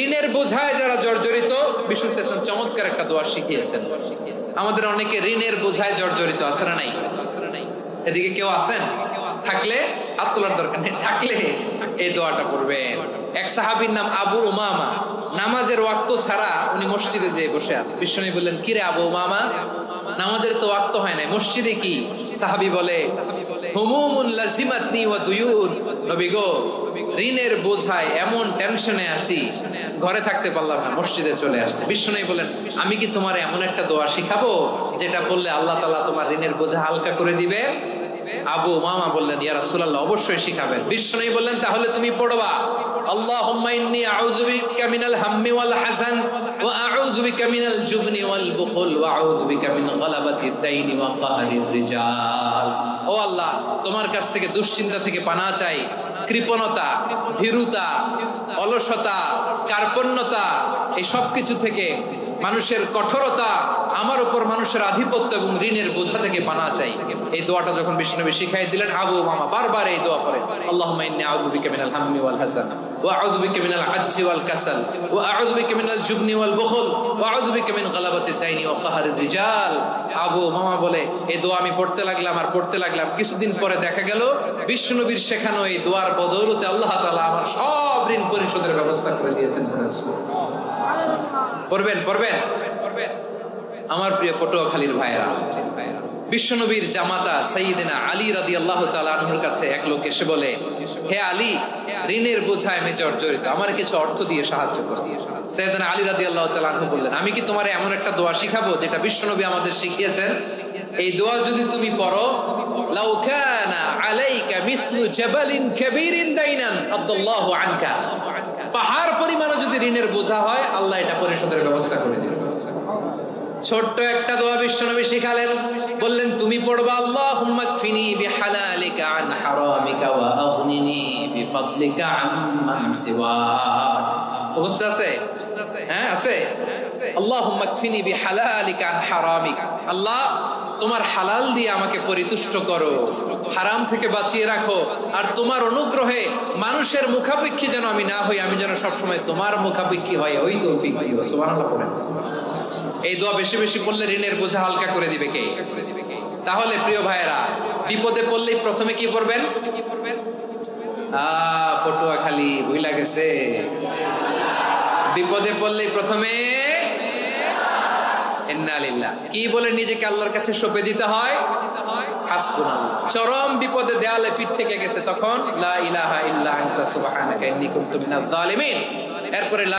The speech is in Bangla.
ঋণের বোঝায় যারা জর্জরিত, বিষ্ণু ইসলাম চমৎকার একটা দোয়া শিখিয়েছেন। আমাদের অনেকে ঋণের বোঝায় জর্জরিত, আছে না নাই? এদিকে কেউ আছেন? থাকলে হাত তোলার দরকার নেই, থাকলে এই দোয়াটা পড়বেন। এক সাহাবীর নাম আবু উমামা, নামাজের ওয়াক্ত ছাড়া উনি মসজিদে যেয়ে বসে আছে। বিষ্ণু বললেন, কিরে আবু উমামা, নামাজের তো ওয়াক্ত হয় না, মসজিদে কি? সাহাবী বলে, হুমুমুন লাজিমাতনি ওয়া দুয়ুন, নবী গো, ঋণের বোঝায় এমন টেনশনে আছি, ঘরে থাকতে পারলাম না, মসজিদে চলে আসছে। বিষ্ণু বলেন, আমি কি তোমার এমন একটা দোয়া শিখাবো যেটা বললে আল্লাহ তাআলা তোমার ঋণের বোঝা হালকা করে দিবে? আবু উমামা বললেন, ইয়া রাসূলুল্লাহ, অবশ্যই শিখাবেন। বিষ্ণু বললেন, তাহলে তুমি পড়বা, আল্লাহুম্মা ইন্নী আউযু বিকা মিনাল হাম্মি ওয়াল হাযান ওয়া আউযু বিকা মিনাল জুবনি ওয়াল বুখল ওয়া আউযু বিকা মিন গালাবাতিদ দাইনি ওয়া কাহরির রিজাল। ও আল্লাহ, তোমার কাছ থেকে দুশ্চিন্তা থেকে পানাহ চাই, কৃপণতা, ভীরুতা, অলসতা, কার্পণ্যতা, এই সব কিছু থেকে, মানুষের কঠোরতা, আমার উপর মানুষের আধিপত্য এবং ঋণের বোঝা থেকে পানাহ চাই। এই দোয়াটা যখন বিষ্ণু নবী শিখাই দিলেন, আবু উমামা বারবার এই দোয়া পড়েন, আল্লাহুম্মা ইন্নী আউযু বিকা মিনাল হাম্মি ওয়াল হাযান ওয়া আউযু বিকা মিনাল আজজি ওয়াল কাসাল ওয়া আউযু বিকা মিনাল জুবনি ওয়াল বুখল ওয়া আউযু বিকা মিন গালাবাতিদ দাইনি ওয়া কাহরির রিজাল। আবু উমামা বলে, এই দোয়া আমি পড়তে লাগলাম আর পড়তে লাগলাম, কিছুদিন পরে দেখা গেল বিষ্ণু নবীর শেখানো এই দোয়ার বদৌলতে আল্লাহ তাআলা আমার সব ঋণ পরিশোধের ব্যবস্থা করে দিয়েছেন। পড়বেন পড়বেন পড়বেন। আমার প্রিয় পটুয়াখালীর ভাইয়েরা, বিশ্বনবীর জামাতা সাইয়্যিদিনা আলী রাদিয়াল্লাহু তাআলা আনহুর কাছে এক লোক এসে বলে, হে আলী, ঋণের বোঝায় আমি জর্জরিত, আমার কিছু অর্থ দিয়ে সাহায্য করো। সাইয়্যিদিনা আলী রাদিয়াল্লাহু তাআলা আনহু বললেন, আমি কি তোমারে এমন একটা দোয়া শিখাবো যেটা বিশ্বনবী আমাদের শিখিয়েছেন? এই দোয়া যদি তুমি পড়ো, লাউ কানা আলাইকা মিসলু জাবালিন কাবীরিন দাইনান আদাল্লাহু আনকা, পাহাড় পরিমাণও যদি ঋণের বোঝা হয়, আল্লাহ এটা পরিশোধের ব্যবস্থা করে দিবেন। ছোট্ট একটা দোয়া বিশ্বনবী শিখালেন, বললেন, তুমি পড়বা, আল্লাহুম্মা কফিনি বিহালালিকা আন হারামিকা ওয়া আগনিনি বিফাদলিকা আম্মান সিওয়াক। বুঝতে আছে? হ্যাঁ, আছে। আল্লাহুম্মা কফিনি বিহালালিকা আন হারামিক, আল্লাহ তোমার হালাল দিয়ে আমাকে পরিতুষ্ট করো, হারাম থেকে বাঁচিয়ে রাখো, আর তোমার অনুগ্রহে মানুষের মুখাপেক্ষী যেন আমি না হই, আমি যেন সবসময় তোমার মুখাপেক্ষী হই, ওই তৌফিক দিও। সুবহানাল্লাহ পড়েন। এই দোয়া বেশি বেশি পড়লে ঋণের বোঝা হালকা করে দিবে কে? তাহলে প্রিয় ভাইয়েরা, বিপদে পড়লেই প্রথমে কি পড়বেন? পটুয়াখালী ভুইলা গেছে, বিপদে পড়লেই প্রথমে ইন্না লিল্লাহ কি বলে নিজেকে আল্লাহর কাছে সঁপে দিতে হয়? হাসবুনাল্লাহ। চরম বিপদে দেয়ালে পিঠ থেকে গেছে, তখন লা ইলাহা ইল্লা আনতা সুবহানাকা ইন্নী কুনতু মিনাজ জালিমিন। এরপরে